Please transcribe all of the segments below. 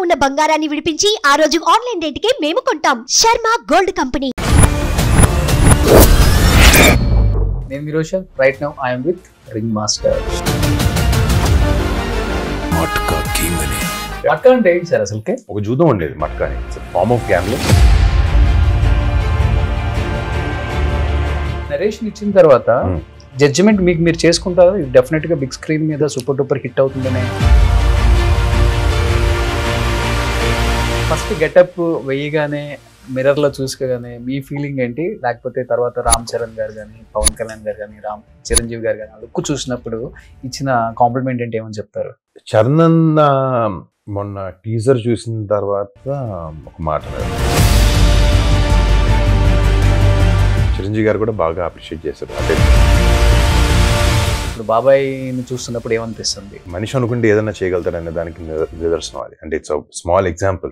ఉన్న బంగారాన్ని విడిపించి ఆ రోజు ఆన్లైన్ రేటుకే మేము కొంటాం. Sharma gold company. నేను Niroshan. Right now I am with ring master. Matka king అని. మట్కా అంటే ఏంటి సార్ అసలుకి? ఒక జూదం ఉండేది మట్కా అని. Form of gambling. నరేషన్ ఇచ్చిన తర్వాత జడ్జిమెంట్ మీకు మీరు చేసుకుంటారు, డెఫినెట్ గా బిగ్ స్క్రీన్ మీద సూపర్ డూపర్ హిట్ అవుతుందనే. ఫస్ట్ గెటప్ వేయగానే మిర్రర్ లో చూసుకోగానే మీ ఫీలింగ్ ఏంటి? లేకపోతే తర్వాత రామ్ చరణ్ గారు కానీ, పవన్ కళ్యాణ్ గారు కానీ, చిరంజీవి గారు కానీ లుక్ చూసినప్పుడు ఇచ్చిన కాంప్లిమెంట్ ఏంటి, ఏమని చెప్తారు? చరణ్ అన్న మొన్న టీజర్ చూసిన తర్వాత ఒక మాట, చిరంజీవి గారు కూడా బాగా అప్రిషియేట్ చేశారు. అంటే ఇప్పుడు బాబాయ్ని చూస్తున్నప్పుడు ఏమనిపిస్తుంది? మనిషి అనుకుంటే ఏదైనా చేయగలుగుతాడు అనే దానికి నిదర్శనం అది. అంటే ఇట్స్ స్మాల్ ఎగ్జాంపుల్.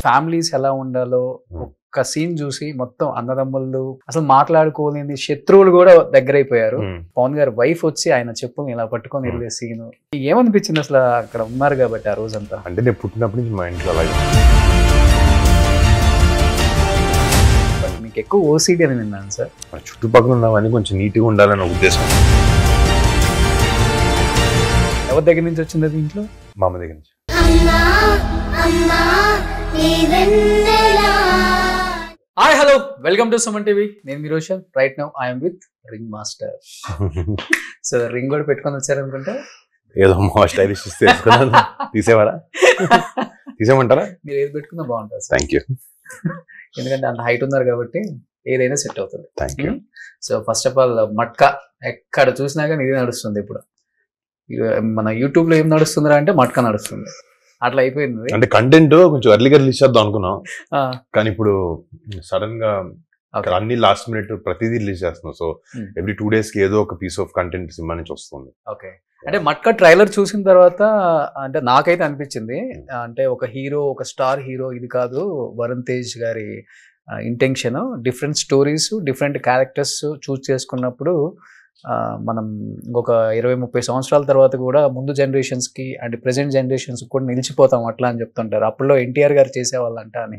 ఫ్యామిలీస్ ఎలా ఉండాలో ఒక్క సీన్ చూసి మొత్తం అన్నదమ్ములు అసలు మాట్లాడుకోలేని శత్రువులు కూడా దగ్గర అయిపోయారు. పవన్ గారు వైఫ్ వచ్చి ఆయన చెప్పుల్ని ఇలా పట్టుకొని వెళ్ళే సీన్ ఏమనిపించింది అసలు? అక్కడ ఉన్నారు కాబట్టి ఆ రోజంతా. అంటే నేను పుట్టినప్పటి నుంచి మా ఇంట్లో అలాగే. మీకు ఎక్కువ ఓసీడీ అని విన్నాను సార్. చుట్టుపక్కల ఉన్నవన్నీ కొంచెం నీట్గా ఉండాలనే ఉద్దేశం. ఎవరి దగ్గర నుంచి వచ్చింది అది? ఇంట్లో మా అమ్మ దగ్గర నుంచి. Hi hello, welcome to Suman TV. నేను Niroshan. Right now I am with ring master. So ring కూడా పెట్టుకొని వచ్చారు అనుకుంటా. ఏదో మా స్టైలిష్ తీసేవారా? తీసేయమంటారా? మీరు ఏది పెట్టుకున్నా బాగుంటుంది. Thank you. ఎందుకంటే అంత హైట్ ఉన్నారు కాబట్టి ఏదైనా సెట్ అవుతుంది. Thank you. So first of all matka ఎక్కడ చూసినా కానీ ఇది నడుస్తుంది. ఇప్పుడు మన యూట్యూబ్ లో ఏం నడుస్తుందిరా అంటే మట్కా నడుస్తుంది. అట్లా అయిపోయింది. అంటే కంటెంట్ కొంచెం ఎర్లీగా రిలీజ్ చేద్దాం అనుకున్నాం, కానీ ఇప్పుడు సడన్ గా అన్ని లాస్ట్ మినిట్ ప్రతిదీ రిలీజ్ చేస్తున్నాం. సో ఎవ్రీ 2 days కి ఏదో ఒక పీస్ ఆఫ్ కంటెంట్ సినిమా నుంచి వస్తుంది. ఓకే. అంటే మట్కా ట్రైలర్ చూసిన తర్వాత అంటే నాకైతే అనిపించింది, అంటే ఒక హీరో, ఒక స్టార్ హీరో ఇది కాదు వరుణ్ తేజ్ గారి intention. Different stories, different characters చూస్ చేసుకున్నప్పుడు మనం ఇంకొక 20-30 సంవత్సరాల తర్వాత కూడా ముందు జనరేషన్స్ కి అండ్ ప్రెసెంట్ జనరేషన్స్ కూడా నిలిచిపోతాం అట్లా అని చెప్తుంటారు. అప్పుడులో ఎన్టీఆర్ గారు చేసేవాళ్ళంట అని.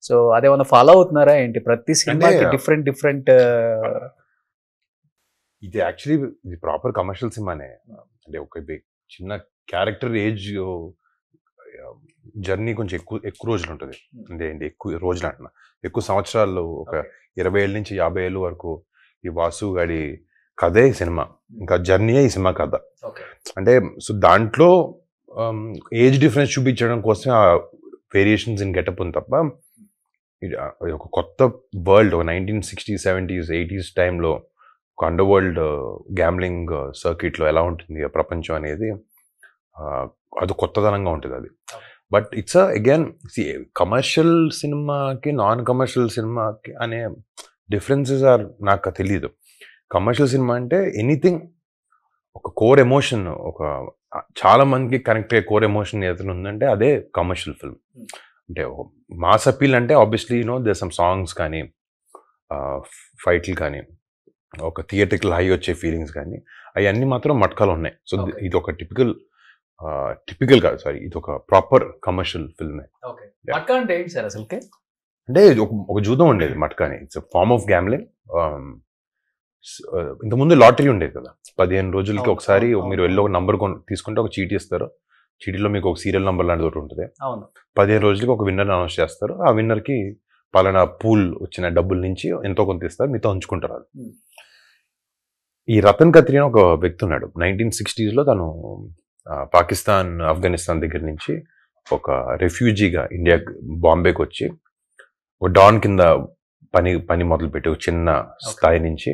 సో అదేమన్నా ఫాలో అవుతున్నారా ఏంటి? ప్రతి సినిమాకి డిఫరెంట్ ఇది యాక్చువల్లీ ఇది ప్రాపర్ కమర్షియల్ సినిమానే. అంటే ఒక చిన్న క్యారెక్టర్ ఏజ్ జర్నీ కొంచెం ఎక్కువ రోజులు ఉంటుంది. అంటే ఎక్కువ రోజులు అంటున్నా, ఎక్కువ సంవత్సరాలు, ఒక 20 ఏళ్ళ నుంచి 50 ఏళ్ళ వరకు ఈ వాసు గాడి కథే ఈ సినిమా, ఇంకా జర్నీయే ఈ సినిమా కథ. అంటే సో దాంట్లో ఏజ్ డిఫరెన్స్ చూపించడం కోసం ఆ వేరియేషన్స్ ఇన్ గెటప్ ఉంది తప్ప, ఒక కొత్త వరల్డ్, ఒక 1960s, 70s, 80s టైంలో ఒక అండర్ వరల్డ్ గ్యాంబ్లింగ్ సర్క్యూట్లో ఎలా ఉంటుంది ఆ ప్రపంచం అనేది, అది కొత్తదనంగా ఉంటుంది అది. బట్ ఇట్స్ అగైన్ కమర్షియల్ సినిమాకి నాన్ కమర్షియల్ సినిమాకి అనే డిఫరెన్సెస్ ఆర్ నాకు తెలియదు. కమర్షియల్ సినిమా అంటే ఎనీథింగ్, ఒక కోర్ ఎమోషన్, ఒక చాలా మందికి కనెక్ట్ అయ్యే కోర్ ఎమోషన్ ఏదైనా ఉందంటే అదే కమర్షియల్ ఫిల్మ్. అంటే మాస్ అపీల్ అంటే ఆబ్వియస్లీ దేర్ సమ్ సాంగ్స్ కానీ, ఫైట్లు కానీ, ఒక థియేట్రికల్ హై వచ్చే ఫీలింగ్స్ కానీ, అవన్నీ మాత్రం మట్కాలు ఉన్నాయి. సో ఇది ఒక టిపికల్ కాదు, సారీ, ఇది ఒక ప్రాపర్ కమర్షియల్ ఫిల్మ్. మట్కా అంటే ఏంటి సార్ అసలుకి? అంటే ఒక జూదం ఉండేది మట్కా అని. It's form of gambling. ఇంతకుముందు లాటరీ ఉండేది కదా, 15 రోజులకి ఒకసారి మీరు వెళ్ళి ఒక నంబర్ తీసుకుంటే ఒక చీటీ ఇస్తారు. చీటీలో మీకు ఒక సీరియల్ నెంబర్ లాంటిది ఒకటి ఉంటుంది. 15 రోజులకి ఒక విన్నర్ అనౌన్స్ చేస్తారు. ఆ విన్నర్కి పలానా పూల్ వచ్చిన డబ్బుల నుంచి ఎంతో కొంత ఇస్తారు, మీతో ఉంచుకుంటారు. అది ఈ రతన్ ఖత్రీ ఒక వ్యక్తి ఉన్నాడు. 1960s తను పాకిస్తాన్, ఆఫ్ఘనిస్తాన్ దగ్గర నుంచి ఒక రెఫ్యూజీగా ఇండియా బాంబేకి వచ్చి ఒక డాన్ కింద పని మొదలుపెట్టి ఒక చిన్న స్థాయి నుంచి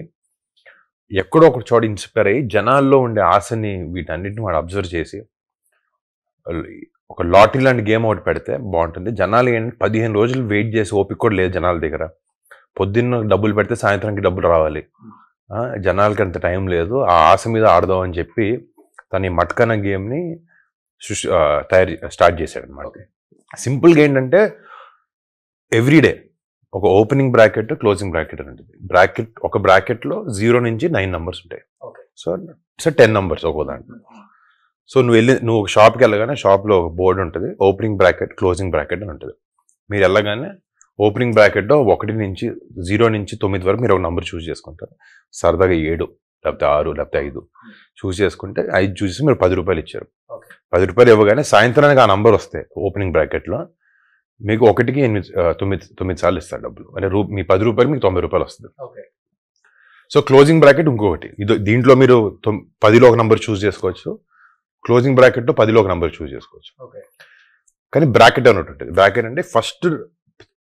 ఎక్కడో ఒక చోట ఇన్స్పైర్ అయ్యి జనాల్లో ఉండే ఆశని వీటన్నిటిని వాడు అబ్జర్వ్ చేసి ఒక లాటరీ లాంటి గేమ్ ఒకటి పెడితే బాగుంటుంది. జనాలు 15 రోజులు వెయిట్ చేసి ఓపిక కూడా లేదు జనాల దగ్గర. పొద్దున్న డబ్బులు పెడితే సాయంత్రానికి డబ్బులు రావాలి, జనాలకి అంత టైం లేదు, ఆ ఆశ మీద ఆడదాం అని చెప్పి తన ఈ మట్కా గేమ్ని స్టార్ట్ చేశాడు అనమాట. సింపుల్గా ఏంటంటే ఎవ్రీడే ఒక ఓపెనింగ్ బ్రాకెట్, క్లోజింగ్ బ్రాకెట్ అని ఉంటుంది. ఒక బ్రాకెట్లో 0 నుంచి 9 numbers ఉంటాయి. సో 10 numbers ఒక దాంట్లో. సో నువ్వు ఒక షాప్కి వెళ్ళగానే షాప్లో ఒక బోర్డు ఉంటుంది, ఓపెనింగ్ బ్రాకెట్ క్లోజింగ్ బ్రాకెట్ అని ఉంటుంది. మీరు వెళ్ళగానే ఓపెనింగ్ బ్రాకెట్లో 1 నుంచి 0 నుంచి 9 వరకు మీరు ఒక నంబర్ చూస్ చేసుకుంటారు. సరదాగా 7 లేకపోతే 6 లేకపోతే 5 చూస్ చేసుకుంటే 5 చూసి మీరు 10 రూపాయలు ఇచ్చారు. 10 రూపాయలు ఇవ్వగానే సాయంత్రానికి ఆ నంబర్ వస్తే ఓపెనింగ్ బ్రాకెట్లో మీకు 1కి 9 సార్లు ఇస్తారు డబ్బులు. అంటే మీ 10 రూపాయలు మీకు 90 రూపాయలు వస్తుంది. సో క్లోజింగ్ బ్రాకెట్ ఇంకొకటి, దీంట్లో మీరు 10లో ఒక నంబర్ చూస్ చేసుకోవచ్చు, క్లోజింగ్ బ్రాకెట్లో 10లో ఒక నంబర్ చూస్ చేసుకోవచ్చు. కానీ బ్రాకెట్ అని ఉంటుంది. బ్రాకెట్ అంటే ఫస్ట్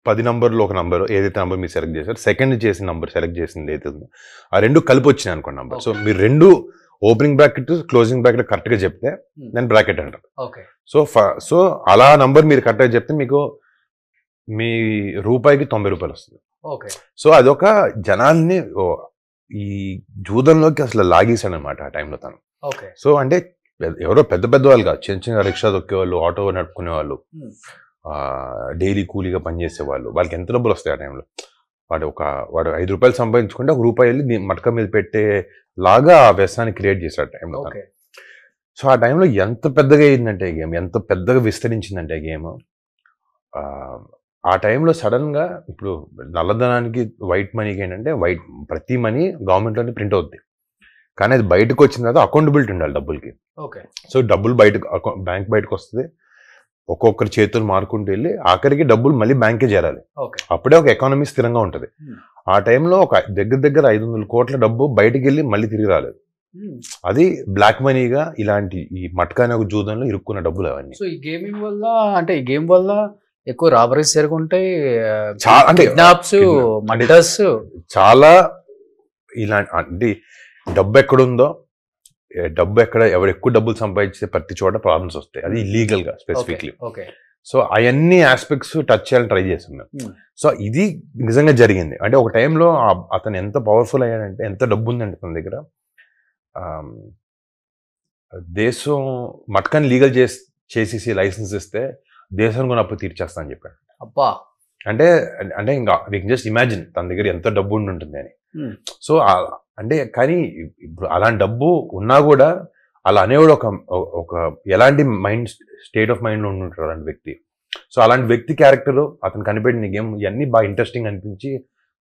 10 నంబర్లో ఒక నంబర్ ఏదైతే నంబర్ మీరు సెలెక్ట్ చేశారు, సెకండ్ చేసిన నంబర్ సెలెక్ట్ చేసింది ఏదైతే ఉందో ఆ 2 కలిపి వచ్చినాయి అనుకోండి నంబర్. సో మీరు 2 ఓపెనింగ్ బ్రాకెట్ క్లోజింగ్ బ్రాకెట్ కరెక్ట్గా చెప్తే దాన్ని బ్రాకెట్ అంటారు. సో అలా నంబర్ మీరు కరెక్ట్గా చెప్తే మీకు మీ రూపాయికి 90 రూపాయలు వస్తుంది. సో అదొక జనాల్ని ఈ జూదంలోకి అసలు లాగేశాడు అనమాట ఆ టైంలో తను. సో అంటే ఎవరో పెద్ద పెద్ద వాళ్ళు కాదు, చిన్న చిన్న రిక్షా దొక్కేవాళ్ళు, ఆటో నడుపుకునే వాళ్ళు, డైలీ కూలీగా పనిచేసే వాళ్ళు, వాళ్ళకి ఎంత డబ్బులు వస్తాయి ఆ టైంలో. వాడు 5 రూపాయలు సంపాదించుకుంటే 1 రూపాయి వెళ్ళి మటక మీద పెట్టే లాగా ఆ వ్యసనాన్ని క్రియేట్ చేశాడు ఆ టైంలో. సో ఆ టైంలో ఎంత పెద్దగా అయిందంటే గేమ్, ఎంత పెద్దగా విస్తరించిందంటే గేమ్. ఆ టైంలో సడన్ గా ఇప్పుడు నల్లధనానికి వైట్ మనీకి ఏంటంటే ప్రతి మనీ గవర్నమెంట్లోనే ప్రింట్ అవుద్ది, కానీ అది బయటకు వచ్చిన తర్వాత అకౌంటబిలిటీ ఉండాలి డబ్బులకి. సో డబ్బులు బ్యాంక్ బయటకు వస్తుంది, ఒక్కొక్కరి చేతులు మారుకుంటూ వెళ్ళి ఆఖరికి డబ్బులు మళ్ళీ బ్యాంకే చేరాలి. అప్పుడే ఒక ఎకానమీ స్థిరంగా ఉంటుంది. ఆ టైంలో ఒక దగ్గర 500 కోట్ల డబ్బు బయటకు వెళ్ళి మళ్ళీ తిరిగి రాలేదు. అది బ్లాక్ మనీగా ఇలాంటి ఈ మట్కా అనే ఒక జూదంలో ఇరుక్కున్న డబ్బులు అవన్నీ. సో ఈ గేమింగ్ వల్ల అంటే ఈ గేమ్ వల్ల ఎక్కువ రాబరీస్ జరుగుంటాయి, చాలా ఇలాంటి అంటే డబ్బు ఎక్కడుందో, ఎవరు ఎక్కువ డబ్బులు సంపాదించే ప్రతి చోట ప్రాబ్లమ్స్ వస్తాయి. అది ఇల్లీగల్ గా స్పెసిఫిక్లీ. సో అవన్నీ ఆస్పెక్ట్స్ టచ్ చేయాలని ట్రై చేస్తున్నాం. సో ఇది నిజంగా జరిగింది. అంటే ఒక టైంలో అతను ఎంత పవర్ఫుల్ అయ్యాడంటే, ఎంత డబ్బు ఉందంటే తన దగ్గర, దేశం మట్కాని లీగల్ చేసేసి లైసెన్స్ ఇస్తే దేశం కూడా అప్పు తీర్చేస్తా అని చెప్పాడు. అబ్బా, అంటే ఇంకా మీకు జస్ట్ ఇమాజిన్ తన దగ్గర ఎంత డబ్బు ఉంటుంది అని. సో అంటే కానీ ఇప్పుడు అలాంటి డబ్బు ఉన్నా కూడా అలా అనేవాడు ఒక ఎలాంటి స్టేట్ ఆఫ్ మైండ్ లో ఉంటుంటారు అలాంటి వ్యక్తి. సో అలాంటి వ్యక్తి క్యారెక్టర్ అతను కనిపెట్టిన గేమ్ ఇవన్నీ బాగా ఇంట్రెస్టింగ్ అనిపించి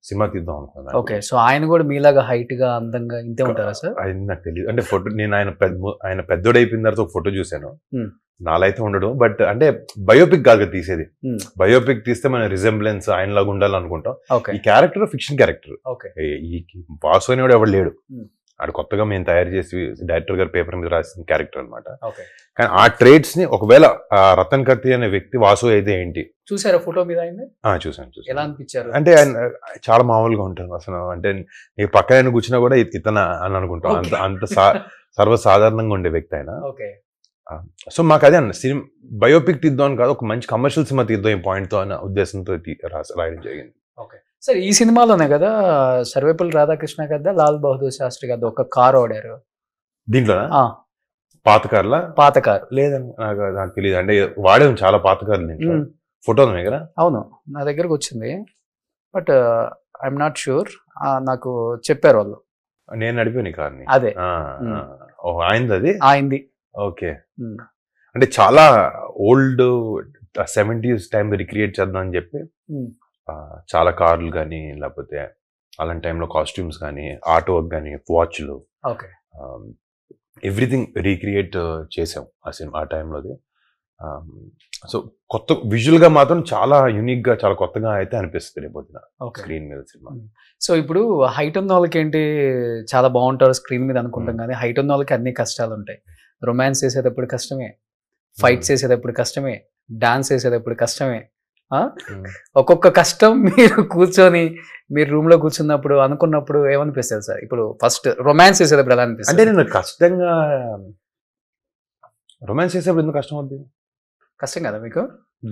సినిమా తీద్దాం అనుకున్నాను. ఓకే, సో ఆయన కూడా మీలాగా హైట్ గా అందంగా ఇంతే ఉంటారా సార్? అది నాకు తెలియదు. అంటే ఫోటో నేను ఆయన పెద్దోడు అయిపోయిన తర్వాత ఒక ఫోటో చూశాను. నాలైతే ఉండడు, బట్ అంటే బయోపిక్ కాదు తీసేది. బయోపిక్ తీస్తే మన రిజెంబ్లెన్స్ ఆయనలాగా ఉండాలనుకుంటాం. ఈ క్యారెక్టర్ ఫిక్షన్ క్యారెక్టర్. ఈ వాసు అనేవాడు ఎవడు లేడు, ఆడు కొత్తగా మేము తయారు చేసి డైరెక్టర్ గారు పేపర్ మీద రాసిన క్యారెక్టర్ అనమాట. కానీ ఆ ట్రేడ్స్ ని ఒకవేళ రతన్ కత్తి అనే వ్యక్తి వాసు అయితే ఏంటి చూసారా ఫోటో మీద? చూసాను. ఎలా అనిపించారు? అంటే ఆయన చాలా మామూలుగా ఉంటారు అసలు. అంటే నీ పక్కన కూర్చున్నా కూడా ఇతన అని అనుకుంటాం, అంత సర్వసాధారణంగా ఉండే వ్యక్తి ఆయన. సో మాకు అదే అన్న సినిమా బయోపిక్ తీద్దాం అని కాదు, ఒక మంచి కమర్షియల్ సినిమా తీద్దాం ఈ పాయింట్ తో అన్న ఉద్దేశంతో రాయడం జరిగింది. సార్ ఈ సినిమాలోనే కదా సర్వేపల్లి రాధాకృష్ణ కదా లాల్ బహదూర్ శాస్త్రి కదా ఒక కారు వాడారు దీంట్లోనా? పాత కార్లా? పాత కారు లేదండి, నాకు తెలియదు. అంటే వాడేది చాలా పాత కార్లు దీంట్లో. ఫోటో ఉంది కదా? అవును, నా దగ్గరకు వచ్చింది, బట్ ఐఎమ్ నాట్ షూర్. నాకు చెప్పారు వాళ్ళు. నేను నడిపాను ఈ కార్ని. అదే ఆయనది? అది ఆయనది. ఓకే, అంటే చాలా ఓల్డ్ 70s టైం రిక్రియేట్ చేద్దాం అని చెప్పి చాలా కార్లు కానీ లేకపోతే అలాంటి టైంలో కాస్ట్యూమ్స్ కానీ ఆర్ట్ వర్క్ కానీ వాచ్లు ఎవ్రీథింగ్ రీక్రియేట్ చేసాం ఆ సినిమా ఆ టైంలోది. సో కొత్త విజువల్ గా మాత్రం చాలా యూనిక్ గా చాలా కొత్తగా అయితే అనిపిస్తుంది రేపొద్దున స్క్రీన్ మీద సినిమా. సో ఇప్పుడు హైట్ ఉన్న వాళ్ళకి ఏంటి చాలా బాగుంటారు స్క్రీన్ మీద అనుకుంటాం, కానీ హైట్ ఉన్న వాళ్ళకి అన్ని కష్టాలు ఉంటాయి. రొమాన్స్ చేసేటప్పుడు కష్టమే, ఫైట్స్ చేసేటప్పుడు కష్టమే, డాన్స్ చేసేటప్పుడు కష్టమే. ఒక్కొక్క కష్టం మీరు కూర్చొని మీరు రూమ్ లో కూర్చున్నప్పుడు అనుకున్నప్పుడు ఏమనిపిస్తుంది సార్? ఇప్పుడు ఫస్ట్ రొమాన్స్ చేసేటప్పుడు ఎలా అనిపిస్తుంది? అంటే నేను కష్టంగా రొమాన్స్ చేసేటప్పుడు ఎందుకు కష్టం అవుతుంది? కష్టం కదా మీకు?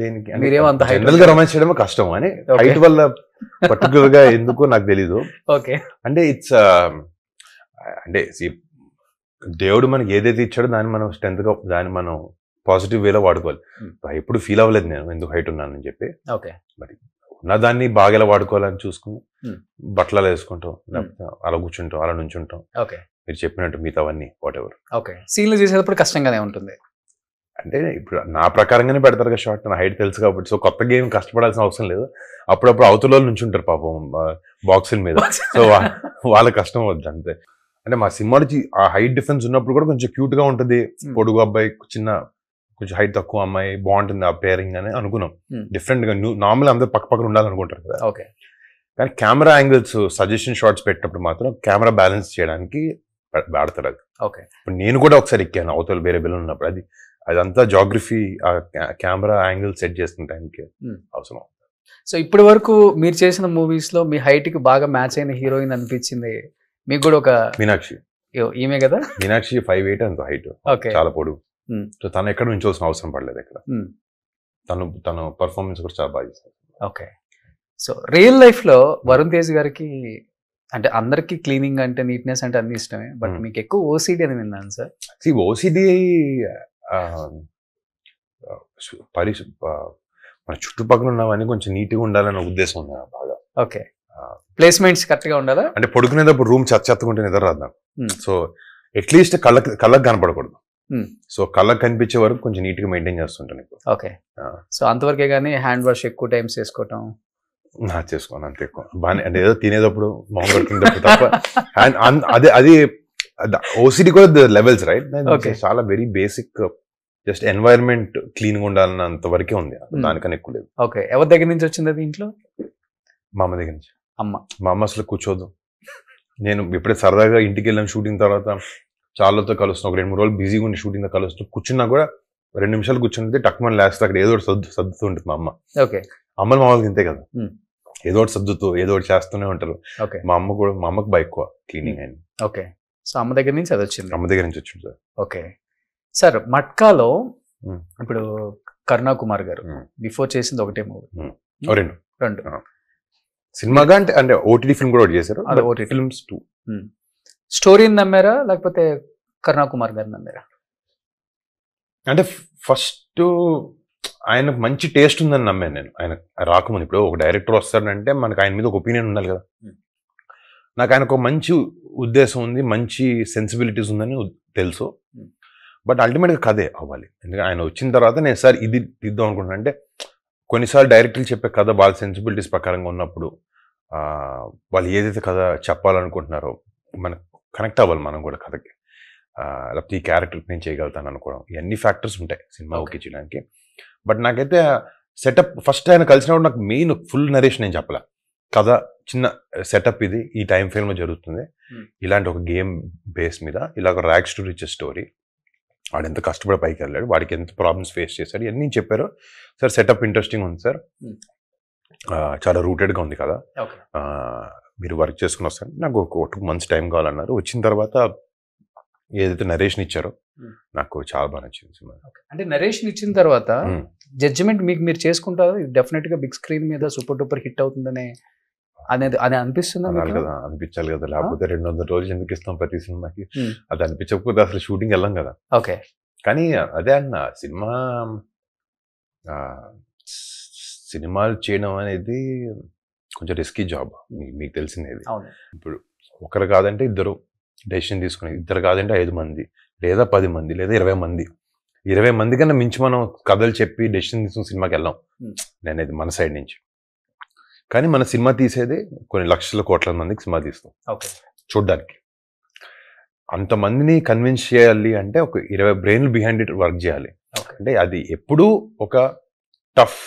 దేనికి? మీరేమంత జనరల్ గా రొమాన్స్ చేయడమే కష్టం అని హైట్ వల్ల పర్టికులర్ గా ఎందుకు నాకు తెలీదు. ఓకే, అంటే ఇట్స్ అంటే దేవుడు మనకి ఏదైతే ఇచ్చాడో దాన్ని మనం స్ట్రెంత్ గా దాన్ని మనం పాజిటివ్ వేలో వాడుకోవాలి. ఎప్పుడు ఫీల్ అవ్వలేదు నేను ఎందుకు హైట్ ఉన్నానని చెప్పి. మరి ఉన్న దాన్ని బాగా ఎలా వాడుకోవాలని చూసుకుని బట్టలు వేసుకుంటాం, లేకపోతే అలా కూర్చుంటాం, అలా నుంచుంటాం. మీరు చెప్పినట్టు మిగతావన్నీ వాట్ ఎవర్. ఓకే, సీన్లు చేసేటప్పుడు కష్టంగానే ఉంటుంది. అంటే ఇప్పుడు నా ప్రకారంగానే పెడతారు కదా షార్ట్, నా హైట్ తెలుసు కాబట్టి. సో కొత్త గేమ్ కష్టపడాల్సిన అవసరం లేదు. అప్పుడప్పుడు అవతల వాళ్ళు నుంచి ఉంటారు పాపం బాక్సుల మీద, సో వాళ్ళ కష్టం వద్దు అంతే. అంటే మా సినిమాలో ఆ హైట్ డిఫరెన్స్ ఉన్నప్పుడు కూడా కొంచెం క్యూట్ గా ఉంటుంది. పొడుగు అబ్బాయి కొంచెం హైట్ తక్కువ అమ్మాయి బాగుంటుంది ఆ పేరింగ్ అని అనుకున్నాం. డిఫరెంట్ గా నార్మల్ అందరూ పక్క పక్కన ఉండాలనుకుంటారు కదా. ఓకే, కానీ కెమెరా యాంగిల్స్ సజెషన్ షార్ట్స్ పెట్టినప్పుడు మాత్రం కెమెరా బ్యాలెన్స్ చేయడానికి వాడతారు అది. ఓకే, ఇప్పుడు నేను కూడా ఒకసారి ఎక్కాను అవతల వేరే బిల్లు ఉన్నప్పుడు. అదంతా జాగ్రఫీ, ఆ కెమెరా యాంగిల్ సెట్ చేసిన టైంకి అవసరం. సో ఇప్పటి వరకు మీరు చేసిన మూవీస్ లో మీ హైట్ కి బాగా మ్యాచ్ అయిన హీరోయిన్ అనిపించింది మీకు కూడా? ఒక మీనాక్షి. ఈమె కదా, మీనాక్షి 5'8" అంత హైట్, చాలా పొడుగు. సో తను ఎక్కడ నుంచోవాల్సిన అవసరం పడలేదు ఇక్కడ. తను పర్ఫార్మెన్స్ కూడా చాలా బాగా చేశారు. ఓకే, సో రియల్ లైఫ్ లో వరుణ్ తేజ్ గారికి అంటే అందరికి క్లీనింగ్ అంటే నీట్నెస్ అంటే అన్ని ఇష్టమే, బట్ మీకు ఎక్కువ ఓసిడి అని విన్నాను సార్. ఓసిడి మన చుట్టుపక్కల ఉన్నవన్నీ కొంచెం నీట్ గా ఉండాలనే ఉద్దేశం ఉంది బాగా. ఓకే, ప్లేస్మెంట్స్ కరెక్ట్ గా ఉండాలా? అంటే పడుకునేటప్పుడు రూమ్ చెత్తకుంటే నిద్ర రాదు నాకు. సో అట్లీస్ట్ కళ్ళకు కనపడకూడదు. సో కళ్ళకు కనిపించే వరకు కొంచెం నీట్ గా మెయింటైన్ చేస్తుంటాను. ఓకే, సో అంతవరకే కానీ హ్యాండ్ వాష్ ఎక్కువ టైమ్స్ చేసుకోవటం చేసుకోను అంత ఎక్కువ బాగా. అంటే ఏదో తినేటప్పుడు మొహం తప్ప అది ఓసిడి కూడా లెవెల్స్ రైట్. చాలా very basic, just environment clean గా ఉండాలన్నంత వరకే ఉంది, దానికన్నా ఎక్కువ లేదు. ఓకే, ఎవరి దగ్గర నుంచి వచ్చింది అది ఇంట్లో? మా అమ్మ దగ్గర నుంచి. మా అమ్మ అసలు కూర్చోదు. నేను ఎప్పుడే సరదాగా ఇంటికి వెళ్ళాను షూటింగ్ తర్వాత, చాలాతో కలుస్తున్నాం, ఒక 2-3 రోజులు బిజీగా ఉండి షూటింగ్ తో కలుస్తూ కూర్చున్నా కూడా 2 నిమిషాలు కూర్చుంటే టక్మని లేస్తే అక్కడ ఏదో ఒకటి సర్దుతూ ఉంటుంది మా అమ్మ. ఓకే, అమ్మలు మా వాళ్ళకి ఇంతే కదా, ఏదో ఒకటి సర్దుతూ ఏదో ఒకటి చేస్తూనే ఉంటారు. మా అమ్మకు బాగా ఎక్కువ క్లీనింగ్ అయింది. ఓకే, సో అమ్మ దగ్గర నుంచి అది వచ్చింది. అమ్మ దగ్గర నుంచి వచ్చింది సార్. ఓకే సార్, మట్కాలో ఇప్పుడు కరుణా కుమార్ గారు బిఫోర్ చేసింది ఒకటే మూవీ, రెండు సినిమాగా అంటే ఓటీటీ ఫిల్మ్ కూడా చేశారు. OTT films 2. స్టోరీని నమ్మారా లేకపోతే కరుణా కుమార్ గారు నమ్మారా? అంటే ఫస్ట్ ఆయనకు మంచి టేస్ట్ ఉందని నమ్మాను నేను. ఆయన రాకముందు, ఇప్పుడు ఒక డైరెక్టర్ వస్తాడంటే మనకు ఆయన మీద ఒక ఒపీనియన్ ఉండాలి కదా. నాకు ఆయనకు ఒక మంచి ఉద్దేశం ఉంది, మంచి సెన్సిబిలిటీస్ ఉందని తెలుసు. బట్ అల్టిమేట్గా కథే అవ్వాలి. ఎందుకంటే ఆయన వచ్చిన తర్వాత నేను సార్ ఇది తీద్దాం అనుకుంటున్నాను. అంటే కొన్నిసార్లు డైరెక్టర్లు చెప్పే కథ వాళ్ళ సెన్సిబిలిటీస్ ప్రకారంగా ఉన్నప్పుడు వాళ్ళు ఏదైతే కథ చెప్పాలనుకుంటున్నారో మనకు కనెక్ట్ అవ్వాలి మనం కూడా కథకి. లేకపోతే ఈ క్యారెక్టర్ నేను చేయగలుగుతాను అనుకోవడం, ఇవన్నీ ఫ్యాక్టర్స్ ఉంటాయి సినిమా ఓకే చేయడానికి. బట్ నాకైతే సెటప్ ఫస్ట్ ఆయన కలిసినప్పుడు నాకు మెయిన్ ఫుల్ నరేషన్ నేను చెప్పలే. కథ చిన్న సెటప్, ఇది ఈ టైం ఫ్రేమ్లో జరుగుతుంది, ఇలాంటి ఒక గేమ్ బేస్ మీద ఇలా ఒక ర్యాగ్స్ టు రిచెస్ స్టోరీ, వాడు ఎంత కష్టపడి పైకి వెళ్ళాడు, వాడికి ఎంత ప్రాబ్లమ్స్ ఫేస్ చేశాడు, ఇవన్నీ చెప్పారు. సార్ సెటప్ ఇంట్రెస్టింగ్ ఉంది సార్, చాలా రూటెడ్గా ఉంది కదా, మీరు వర్క్ చేసుకుని వస్తారు, నాకు ఒక 2 months టైం కావాలన్నారు. వచ్చిన తర్వాత ఏదైతే నరేషన్ ఇచ్చారో నాకు చాలా బాగా నచ్చింది సినిమా. అంటే నరేషన్ ఇచ్చిన తర్వాత జడ్జిమెంట్ మీకు మీరు చేసుకుంటారు, డెఫినెట్ గా బిగ్ స్క్రీన్ మీద సూపర్ డూపర్ హిట్ అవుతుందనే అనేది అది అనిపిస్తుంది కదా. అనిపించాలి కదా, లేకపోతే 200 రోజులు ఎందుకు ఇస్తాం ప్రతి సినిమాకి? అది అనిపించకపోతే అసలు షూటింగ్ వెళ్ళాం కదా. ఓకే, కానీ అదే అన్న సినిమాలు చేయడం అనేది కొంచెం రిస్కీ జాబ్, మీకు తెలిసిందేది. ఇప్పుడు ఒకరు కాదంటే ఇద్దరు డెసిషన్ తీసుకుని, ఇద్దరు కాదంటే 5 మంది లేదా 10 మంది లేదా 20 మంది. 20 మంది కన్నా మించి మనం కథలు చెప్పి డెసిషన్ తీసుకుని సినిమాకి వెళ్ళాం నేనేది మన సైడ్ నుంచి. కానీ మన సినిమా తీసేది కొన్ని లక్షల కోట్ల మందికి సినిమా తీస్తాం చూడ్డానికి. అంతమందిని కన్విన్స్ చేయాలి అంటే ఒక 20 బ్రెయిన్లు బిహైండ్ ఇట్ వర్క్ చేయాలి. అంటే అది ఎప్పుడూ ఒక టఫ్,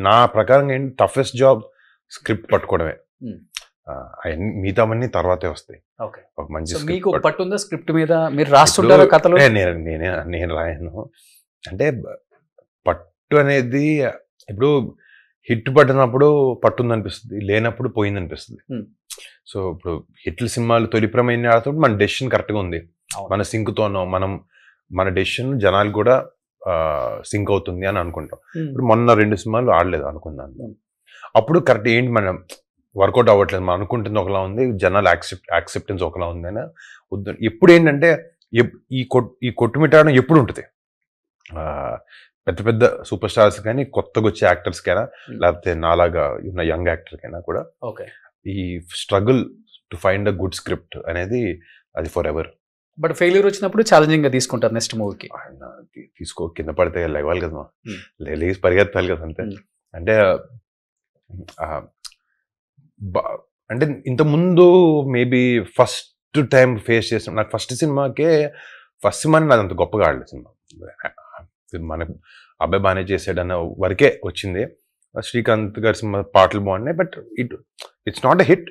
నా ప్రకారం ఏంటి టఫెస్ట్ జాబ్ స్క్రిప్ట్ పట్టుకోవడమే. మిగతావన్నీ తర్వాతే వస్తాయి. ఒక మంచి స్క్రిప్ట్ మీద మీరు రాస్తుంటారు కథలు? నేను రాయను. అంటే పట్టు అనేది ఇప్పుడు హిట్ పట్టినప్పుడు పట్టుంది అనిపిస్తుంది, లేనప్పుడు పోయింది అనిపిస్తుంది. సో ఇప్పుడు హిట్లు సినిమాలు తొలిప్రమైన ఆడుతుంటే మన డెసిషన్ కరెక్ట్గా ఉంది, మన సింక్తోనో మన డెసిషన్ జనాలు కూడా సింక్ అవుతుంది అని అనుకుంటాం. ఇప్పుడు మొన్న 2 సినిమాలు ఆడలేదు అనుకున్నాను, అప్పుడు కరెక్ట్ ఏంటి మనం వర్కౌట్ అవ్వట్లేదు, మనం అనుకుంటుంది ఒకలా ఉంది, జనాలు యాక్సెప్టెన్స్ ఒకలా ఉంది అని వద్దు. ఎప్పుడు ఏంటంటే ఈ కొట్టుమిట్టాడడం ఎప్పుడు ఉంటుంది, పెద్ద పెద్ద సూపర్ స్టార్స్ కానీ కొత్తగా వచ్చే యాక్టర్స్కైనా లేకపోతే నాలాగా ఉన్న యంగ్ యాక్టర్కైనా కూడా ఈ struggle to find a good script అనేది అది ఫర్ ఎవర్. బట్ ఫెయిల్యూర్ వచ్చినప్పుడు ఛాలెంజింగ్ గా తీసుకుంటారు నెక్స్ట్ మూవీకి. తీసుకో, కింద పడితే లేవాలి కదా, లేచి పరిగెత్తాలి కదా అంతే. అంటే అంటే ఇంత ముందు మేబీ ఫస్ట్ టైం ఫేస్ చేసిన నాకు ఫస్ట్ సినిమాకే నాది అంత గొప్పగా ఆడలేదు సినిమా. మన అబ్బాయి బాగానే చేసాడన్న వరకే వచ్చింది. శ్రీకాంత్ గారి సినిమా పాటలు బాగున్నాయి, but it's not a hit.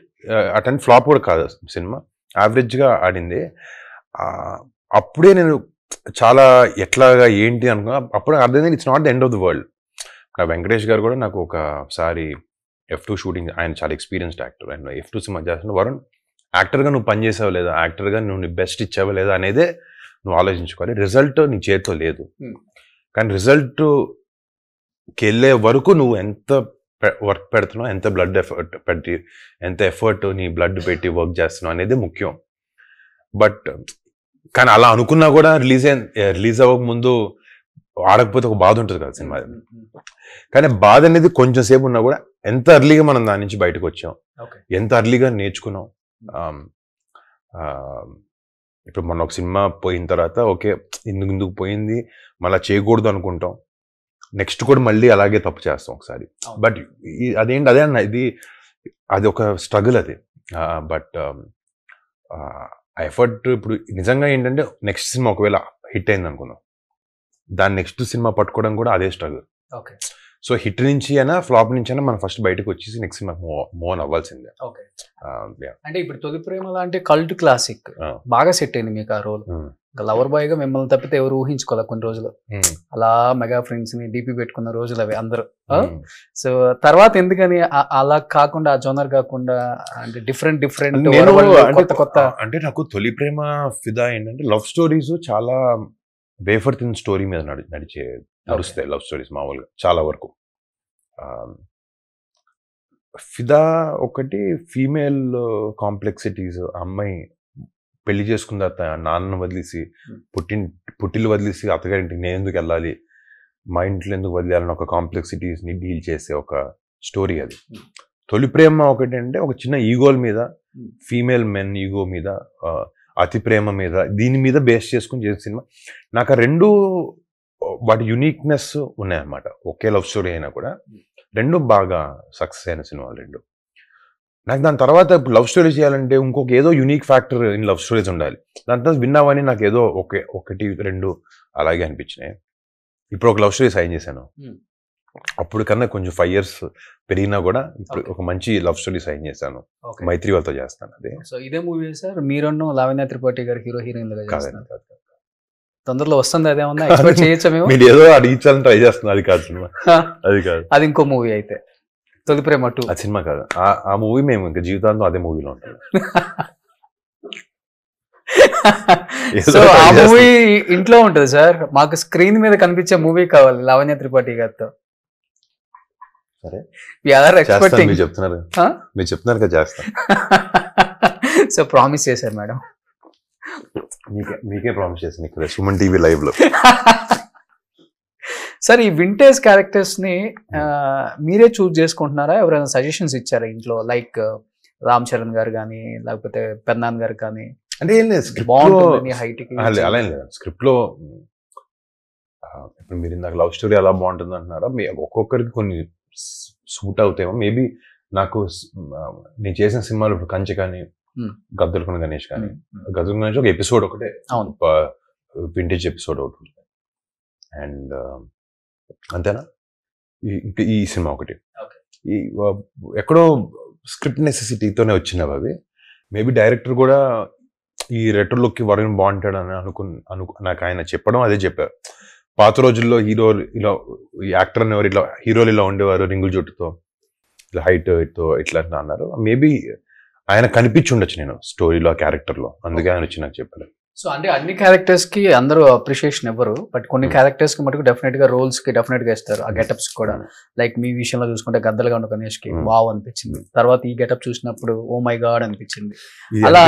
Attend flop కూడా కాదు సినిమా, యావరేజ్గా ఆడింది. అప్పుడే నేను చాలా ఎట్లాగా ఏంటి అనుకున్నా. అప్పుడు అర్థమైంది it's not the end of the world. Venkatesh గారు కూడా నాకు ఒకసారి F2 షూటింగ్, ఆయన చాలా ఎక్స్పీరియన్స్డ్ యాక్టర్, ఆయన F2 సినిమా చేస్తున్నా, వరుణ్ యాక్టర్గా నువ్వు పని చేసావు లేదా, యాక్టర్గా నువ్వు నీ బెస్ట్ ఇచ్చావా లేదా అనేదే నువ్వు ఆలోచించుకోవాలి. రిజల్ట్ నీ చేతితో లేదు, కానీ రిజల్ట్కి వెళ్ళే వరకు నువ్వు ఎంత వర్క్ పెడుతున్నావు, ఎంత బ్లడ్ ఎఫర్ట్ పెట్టి, ఎంత ఎఫర్ట్ నీ బ్లడ్ పెట్టి వర్క్ చేస్తున్నావు అనేది ముఖ్యం. బట్ కానీ అలా అనుకున్నా కూడా రిలీజ్ అవ్వక ముందు ఆడకపోతే ఒక బాధ ఉంటుంది కదా సినిమా. కానీ బాధ అనేది కొంచెం సేపు ఉన్నా కూడా ఎంత అర్లీగా మనం దాని నుంచి బయటకు వచ్చాం, ఎంత అర్లీగా నేర్చుకున్నాం. ఇప్పుడు మొన్న ఒక సినిమా పోయిన తర్వాత ఓకే ఎందుకు పోయింది మళ్ళీ చేయకూడదు అనుకుంటాం, నెక్స్ట్ కూడా మళ్ళీ అలాగే తప్పు చేస్తాం ఒకసారి. బట్ అదే అన్న, అది ఒక స్ట్రగుల్ అది. బట్ ఆ ఎఫర్ట్ ఇప్పుడు నిజంగా ఏంటంటే నెక్స్ట్ సినిమా ఒకవేళ హిట్ అయింది అనుకుందాం, దాని నెక్స్ట్ సినిమా పట్టుకోవడం కూడా అదే స్ట్రగుల్. సో హిట్ నుంచి అయినా ఫ్లాప్ నుంచి అయినా మనం ఫస్ట్ బయటకు వచ్చేసి నెక్స్ట్ సినిమా మూవ్ ఆన్ అవ్వాల్సిందే. అంటే ఇప్పుడు తొలి ప్రేమ లాంటి కల్ట్ క్లాసిక్ బాగా సెట్ అయింది మీకు ఆ రోల్. లవర్ బాయ్ గా మిమ్మల్ని తప్పితే ఎవరు ఊహించుకోవాలి కొన్ని రోజులు. అలా మెగా ఫ్రెండ్స్ ని డీపీ పెట్టుకున్న రోజులు అవి అందరూ. సో తర్వాత ఎందుకని అలా కాకుండా ఆ జోనర్ కాకుండా అంటే డిఫరెంట్ కొత్త అంటే నాకు తొలి ప్రేమ ఫిదా ఏంటంటే లవ్ స్టోరీస్ చాలా వేఫర్ థిన్ స్టోరీ మీద నడుస్తాయి లవ్ స్టోరీస్ మామూలుగా చాలా వరకు. ఫిదా ఒకటి ఫీమేల్ కాంప్లెక్సిటీస్, అమ్మాయి పెళ్లి చేసుకున్న తర్వాత నాన్నను వదిలేసి పుట్టిల్లు వదిలేసి అత్తగారింటికి నేను ఎందుకు వెళ్ళాలి, మా ఇంట్లో ఎందుకు వదిలేయాలని ఒక కాంప్లెక్సిటీస్ని డీల్ చేసే ఒక స్టోరీ అది. తొలి ప్రేమ ఒకటి అంటే ఒక చిన్న ఈగోల మీద, ఫీమేల్ మెన్ ఈగో మీద, అతి ప్రేమ మీద, దీని మీద బేస్ చేసుకుని చేసిన సినిమా. నాకు ఆ రెండు వాటి యునిక్నెస్ ఉన్నాయన్నమాట. ఒకే లవ్ స్టోరీ అయినా కూడా రెండు బాగా సక్సెస్ అయిన సినిమాలు రెండు. నాకు దాని తర్వాత ఇప్పుడు లవ్ స్టోరీ చేయాలంటే ఇంకొక ఏదో unique factor in love stories ఉండాలి. దాని తర్వాత విన్నావని నాకు ఏదో ఒకటి రెండు అలాగే అనిపించినాయి. ఇప్పుడు ఒక లవ్ స్టోరీ సైన్ చేశాను, అప్పుడు కన్నా కొంచెం 5 years పెరిగినా కూడా ఇప్పుడు ఒక మంచి లవ్ స్టోరీ సైన్ చేశాను, మైత్రి వాళ్ళతో చేస్తాను. అదే సో ఇదే మూవీ సార్ మీరు లావణ్య త్రిపాఠి గారు హీరో హీరోయిన్ తొందరలో వస్తుంది, అదేమన్నా ఎక్స్పెక్ట్ చేయొచ్చా మేము? మీరు ఏదో అడిగించాలని ట్రై చేస్తున్నా, అది కాదు సినిమా, అది కాదు, అది ఇంకో మూవీ అయితే తొలి ప్రేమ 2 ఆ సినిమా కాదు. ఆ మూవీ మేము ఇంకా జీవితాంతం అదే మూవీలో ఉంటాం. సో ఆ మూవీ ఇంట్లో ఉంటుంది సార్, మాకు స్క్రీన్ మీద కనిపించే మూవీ కావాలి లావణ్య త్రిపాఠి గారితో. సరే మీరు చెప్తున్నారు కదా చేస్తా. సో ప్రామిస్ చేశారు మేడం, మీకే ప్రామిస్ చేశాను ఇక్కడ సుమన్ టీవీ లైవ్ లో. సార్ ఈ వింటేజ్ క్యారెక్టర్స్ ని మీరే చూస్ చేసుకుంటున్నారా, ఎవరైనా సజెషన్స్ ఇచ్చారా ఇంట్లో, లైక్ రామ్ చరణ్ గారు కానీ లేకపోతే పెన్నాన్ గారు కానీ? అంటే ఏం లేదు, హైట్ అలా ఏం లేదు స్క్రిప్ట్ లో. ఇప్పుడు మీరు ఇందాక లవ్ స్టోరీ అలా బాగుంటుంది అంటున్నారా, ఒక్కొక్కరికి కొన్ని సూట్ అవుతాయేమో. మేబీ నాకు నేను చేసిన సినిమాలు ఇప్పుడు కంచె కానీ, గద్దలకొండ గణేష్ కానీ, గద్దలకొండ గణేష్ ఒక ఎపిసోడ్ ఒకటే వింటేజ్ ఎపిసోడ్ ఒకటి ఉంటుంది, అండ్ అంతేనా. ఈ సినిమా ఒకటి ఎక్కడో స్క్రిప్ట్ నెసెసిటీతోనే వచ్చినవి అవి. మేబీ డైరెక్టర్ కూడా ఈ రెట్రో లుక్కి వరుణ్ బాగుంటాడు అని నాకు ఆయన చెప్పడం అదే చెప్పారు. పాత రోజుల్లో హీరో ఇలా యాక్టర్ అనేవారు, ఇట్లా హీరోలు ఇలా ఉండేవారు రింగుల జుట్టుతో, ఇట్లా హైట్ ఇట్లా అన్నారు. మేబీ ఆయన కనిపించి ఉండొచ్చు నేను స్టోరీలో, క్యారెక్టర్లో, అందుకే ఆయన వచ్చి నాకు చెప్పారు. సో అంటే అన్ని క్యారెక్టర్స్ కి అందరూ అప్రిషియేషన్ ఇవ్వరు, బట్ కొన్ని క్యారెక్టర్స్ కి మటుకు డెఫినెట్ గా రోల్స్ కి డెఫినెట్ గా ఇస్తారు, ఆ గెటప్స్ కూడా. లైక్ మీ విషయంలో చూసుకుంటే గద్దలకొండ గణేష్ కి వావ్ అనిపించింది, తర్వాత ఈ గెటప్ చూసినప్పుడు ఓ మై గాడ్ అనిపించింది. అలా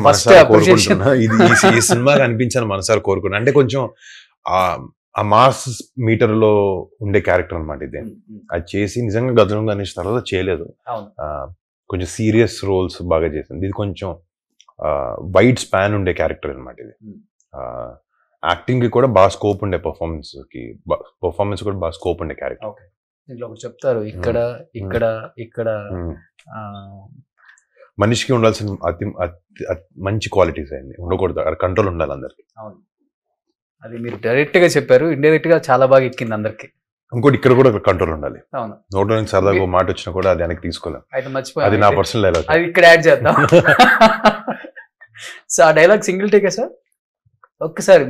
ఫస్ట్ అప్రిషియేషన్ ఈ సినిమా అనిపించాలని మనసారి కోరుకున్నాను. అంటే కొంచెం ఆ మాస్ మీటర్ లో ఉండే క్యారెక్టర్ అనమాట ఇది. అది చేసి నిజంగా గద్దలకొండ గణేష్ తర్వాత చేయలేదు, కొంచెం సీరియస్ రోల్స్ బాగా చేసింది. ఇది కొంచెం వైడ్ స్పాన్ ఉండే క్యారెక్టర్ అనమాట ఇది. యాక్టింగ్ కి కూడా బాగా స్కోప్ ఉండే పర్ఫార్మెన్స్ కూడా బాగా స్కోప్ ఉండే క్యారెక్టర్. దీంట్లో ఒకటి చెప్తారు, ఇక్కడ ఇక్కడ ఇక్కడ మనిషికి ఉండాల్సిన మంచి క్వాలిటీస్ అయింది ఉండకూడదు, అక్కడ కంట్రోల్ ఉండాలి అందరికి. అవును, అది మీరు డైరెక్ట్ గా చెప్పారు, ఇండైరెక్ట్ గా చాలా బాగా ఎక్కింది అందరికి. ఇంకోటి ఇక్కడ కూడా కంట్రోల్ ఉండాలి. అవును, నోట్లో నుంచి సరదాగా మాట వచ్చినా కూడా అది వెనక్కి తీసుకోలేం. అయితే మర్చిపోయి అది నా పర్సనల్ డైలాగ్, అది ఇక్కడ యాడ్ చేద్దాం. సో ఆ డైలాగ్ సింగిల్ టేకా సార్? ఒక్కసారి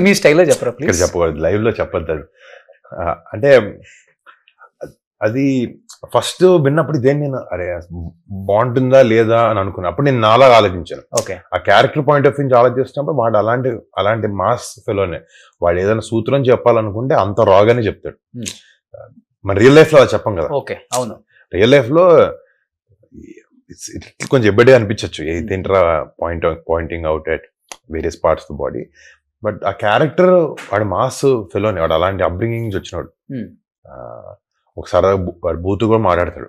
మీ స్టైల్లో చెప్పరా ప్లీజ్. ఇక్కడ చెప్పకూడదు, లైవ్ లో చెప్పద్దు అది. అంటే అది ఫస్ట్ విన్నప్పుడు ఇదేం నేను అరే బాగుంటుందా లేదా అని అనుకున్నా. అప్పుడు నేను నాలా ఆలోచించాను. ఆ క్యారెక్టర్ పాయింట్ ఆఫ్ వ్యూ నుంచి ఆలోచిస్తున్నప్పుడు వాడు అలాంటి మాస్ ఫెలోనే. వాడు ఏదైనా సూత్రం చెప్పాలనుకుంటే అంత రాగానే చెప్తాడు. మన రియల్ లైఫ్ లో అలా చెప్పం కదా. అవును, రియల్ లైఫ్ లో కొంచెం ఎబ్బడిగా అనిపించచ్చు, ఏంట్రా pointing out at various parts of the body. But ఆ క్యారెక్టర్ వాడు మాస్ ఫెలోనే, వాడు అలాంటి అప్బ్రింగింగ్ వచ్చినాడు. ఒకసారి వాడు బూతు కూడా మాట్లాడతాడు.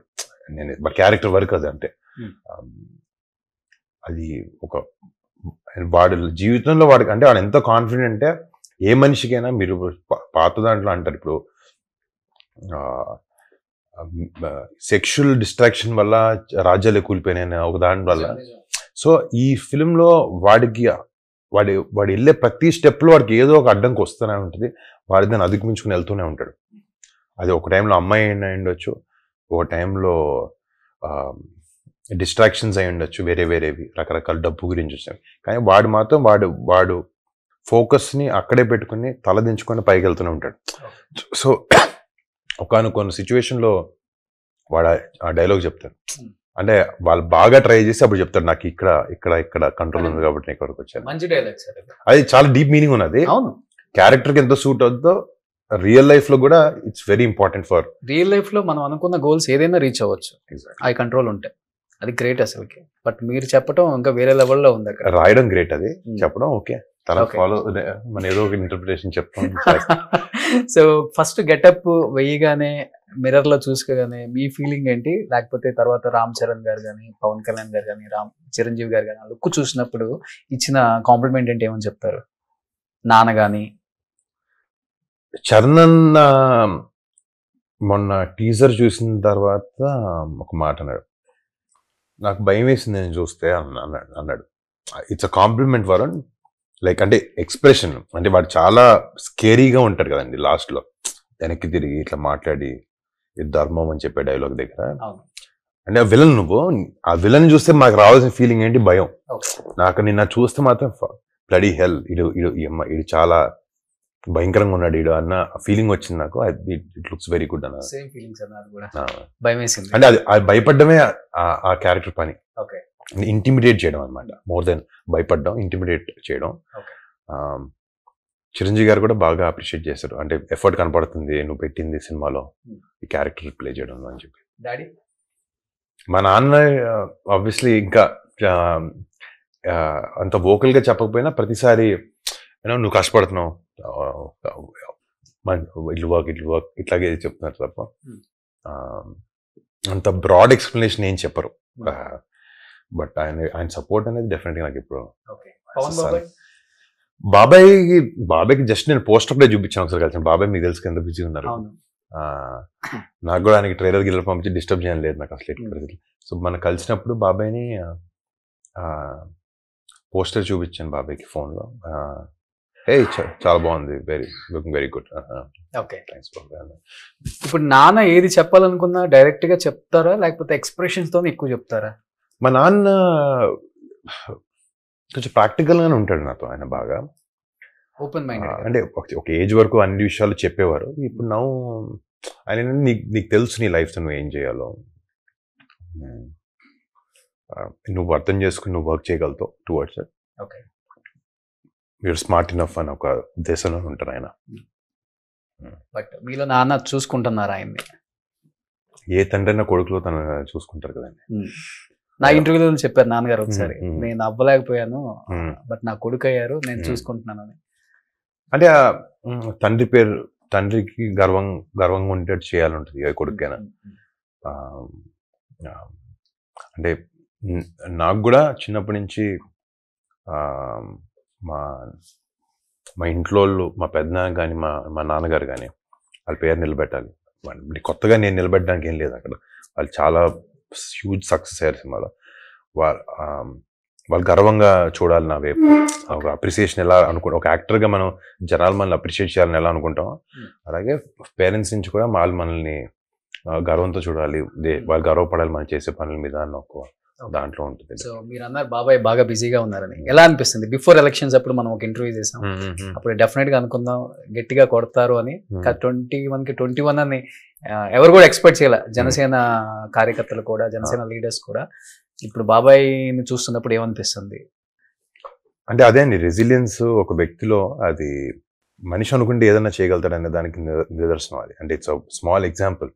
నేను క్యారెక్టర్ వర్క్ అది. అంటే అది ఒక వాడి జీవితంలో వాడికి అంటే వాడు ఎంత కాన్ఫిడెంట్ అంటే ఏ మనిషికైనా మీరు పాత దాంట్లో అంటారు ఇప్పుడు సెక్షువల్ డిస్ట్రాక్షన్ వల్ల రాజ్యాలు కూలిపోయినాయి ఒక దాని వల్ల. సో ఈ ఫిలిం లో వాడికి వాడు వెళ్ళే ప్రతి స్టెప్ లో వాడికి ఏదో ఒక అడ్డంకి వస్తూనే ఉంటుంది. వాడి దాన్ని అధిగమించుకుని వెళ్తూనే ఉంటాడు. అది ఒక టైంలో అమ్మాయి అయి ఉండొచ్చు, ఒక టైంలో డిస్ట్రాక్షన్స్ అయి ఉండొచ్చు, వేరేవి రకరకాల డబ్బు గురించి వచ్చాయి. కానీ వాడు మాత్రం వాడు ఫోకస్ని అక్కడే పెట్టుకుని తలదించుకొని పైకి వెళ్తూనే ఉంటాడు. సో కొన్ని సిచ్యువేషన్లో వాడు ఆ డైలాగ్ చెప్తాడు. అంటే వాళ్ళు బాగా ట్రై చేసి అప్పుడు చెప్తాడు, నాకు ఇక్కడ కంట్రోల్ ఉంది కాబట్టి నేను ఇక్కడికి వచ్చాను. మంచి డైలాగ్ సార్. అది చాలా డీప్ మీనింగ్ ఉన్నది. క్యారెక్టర్కి ఎంత సూట్ అవుతుందో రియల్ లైఫ్ లో కూడా it's very important. For real life లో మనం అనుకున్న గోల్స్ ఏదైనా రీచ్ అవ్వచ్చు, ఐ కంట్రోల్ ఉంటే. అది గ్రేట్ అసలుకి. బట్ మీరు చెప్పడం ఇంకా వేరే లెవెల్లో ఉంది. అక్కడ రాయడం గ్రేట్, అది చెప్పడం ఓకే. తర్వాత ఫాలో మన ఏదో ఒక ఇంటర్ప్రిటేషన్ చెప్తాం. సో ఫస్ట్ గెటప్ వేయగానే మిర్రర్ లో చూసుకోగానే మీ ఫీలింగ్ ఏంటి? లేకపోతే తర్వాత రామ్ చరణ్ గారు కానీ, పవన్ కళ్యాణ్ గారు కానీ, చిరంజీవి గారు కానీ లుక్ చూసినప్పుడు ఇచ్చిన కాంప్లిమెంట్ ఏంటి, ఏమని చెప్తారు? నాన్న గాని చరణ్ అన్న మొన్న టీజర్ చూసిన తర్వాత ఒక మాట అన్నాడు, నాకు భయం వేసింది నేను చూస్తే అన్నాడు. It's a compliment Varun. Like అంటే ఎక్స్ప్రెషన్ అంటే వాడు చాలా స్కేరీగా ఉంటాడు కదండి లాస్ట్ లో వెనక్కి తిరిగి ఇట్లా మాట్లాడి ఇది ధర్మం అని చెప్పే డైలాగ్ దగ్గర. అంటే ఆ విలన్, నువ్వు ఆ విలన్ చూస్తే మాకు రావాల్సిన ఫీలింగ్ ఏంటి? భయం. నాకు నిన్న చూస్తే మాత్రం బ్లడీ హెల్, ఇడు చాలా భయంకరంగా ఉన్నాడు ఈడు అన్న ఫీలింగ్ వచ్చింది నాకు. ఇట్ లుక్స్ వెరీ గుడ్ అన్న. అంటే అది భయపడ్డమే ఆ క్యారెక్టర్ పని. ఇంటిమిడేట్ చేయడం అనమాట, మోర్ దెన్ భయపడ్డం, ఇంటిమిడేట్ చేయడం. చిరంజీవి గారు కూడా బాగా అప్రిషియేట్ చేశారు. అంటే ఎఫర్ట్ కనపడుతుంది నువ్వు పెట్టింది సినిమాలో ఈ క్యారెక్టర్ ప్లే చేయడం అని చెప్పి. డాడీ మా నాన్న ఆబ్వియస్లీ ఇంకా అంత వోకల్ గా చెప్పకపోయినా ప్రతిసారి నువ్వు కష్టపడుతున్నావు, ఇట్లు వర్క్ ఇట్లాగే చెప్తున్నారు తప్ప అంత బ్రాడ్ ఎక్స్ప్లెనేషన్ ఏం చెప్పరు. బట్ ఆయన సపోర్ట్ అనేది డెఫినెట్గా నాకు ఇప్పుడు. బాబాయ్కి జస్ట్ నేను పోస్ట్ అప్పుడే చూపించాను ఒకసారి కలిసి. బాబాయ్ మీకు తెలుసు ఎంత బిజీ ఉన్నారు. నాకు కూడా ఆయనకి ట్రైలర్ గిల్లర్ పంపించి డిస్టర్బ్ చేయడం లేదు నాకు అసలు. సో మనం కలిసినప్పుడు బాబాయ్ని పోస్టర్ చూపించాను బాబాయ్కి ఫోన్లో. చాలా బాగుంది, లుకింగ్ వెరీ గుడ్. ఇప్పుడు నాన్న ఏది చెప్పాలనుకున్నా డైరెక్ట్ గా చెప్తారా, లేకపోతే ఎక్స్ప్రెషన్స్ తో ఎక్కువ చెప్తారా? మా నాన్న కొంచెం ప్రాక్టికల్ గానే ఉంటాడు నాతో. ఆయన బాగా ఓపెన్ మైండ్. అంటే ఒక ఏజ్ వరకు అన్ని విషయాలు చెప్పేవారు. ఇప్పుడు ఆయన నీకు తెలుసు నీ లైఫ్ నువ్వు ఏం చేయాలో, నువ్వు అర్థం చేసుకుని నువ్వు వర్క్ చేయగలుగుతావు towards it. You're smart enough అని ఒక ఉద్దేశంలో ఉంటారు ఆయన. బట్ మీలో నాన్న చూసుకుంటున్నారు ఆయన్ని? ఏ తండ్రైనా కొడుకులో తను చూసుకుంటారు కదండి. నా ఇంటర్వ్యూలో చెప్పారు నాన్నగారు ఒకసారి, నేను అవ్వలేకపోయాను బట్ నా కొడుకు అయ్యారు, నేను చూసుకుంటున్నాను అని. అంటే తండ్రికి గర్వంగా ఉండేట్టు చేయాలంటుంది ఏ కొడుకైనా. అంటే నాకు కూడా చిన్నప్పటి నుంచి మా మా ఇంట్లో వాళ్ళు, మా పెద్దనాన్న కానీ మా నాన్నగారు కానీ వాళ్ళ పేరు నిలబెట్టాలి. కొత్తగా నేను నిలబెట్టడానికి ఏం లేదు అక్కడ. వాళ్ళు చాలా హ్యూజ్ సక్సెస్ అయ్యారు సినిమాలో. వాళ్ళు గర్వంగా చూడాలి నా వైపు. ఒక అప్రిసియేషన్ ఎలా ఒక యాక్టర్గా మనం జనాలు మనల్ని అప్రిషియేట్ చేయాలని ఎలా అనుకుంటామో, అలాగే పేరెంట్స్ నుంచి కూడా వాళ్ళు మనల్ని గర్వంతో చూడాలి, వాళ్ళు గర్వపడాలి మనం చేసే పనుల మీద అన్న ఒక దాంట్లో ఉంటుంది. సో మీరు అన్నారు బాబాయ్ బాగా బిజీగా ఉన్నారని, ఎలా అనిపిస్తుంది? బిఫోర్ ఎలక్షన్స్ అప్పుడు మనం ఒక ఇంటర్వ్యూ చేసాం, అప్పుడు డెఫినెట్ గా అనుకుందాం గట్టిగా కొడతారు అని. 21 అని ఎవరు కూడా ఎక్స్పెక్ట్ చేయాలి, జనసేన కార్యకర్తలు కూడా, జనసేన లీడర్స్ కూడా. ఇప్పుడు బాబాయ్ని చూస్తున్నప్పుడు ఏమనిపిస్తుంది? అంటే అదే అండి, రెసిలియన్స్ ఒక వ్యక్తిలో, అది మనిషి అనుకుంటే ఏదైనా చేయగలుగుతాడనే దానికి నిదర్శనం అది. అంటే ఇట్స్ స్మాల్ ఎగ్జాంపుల్.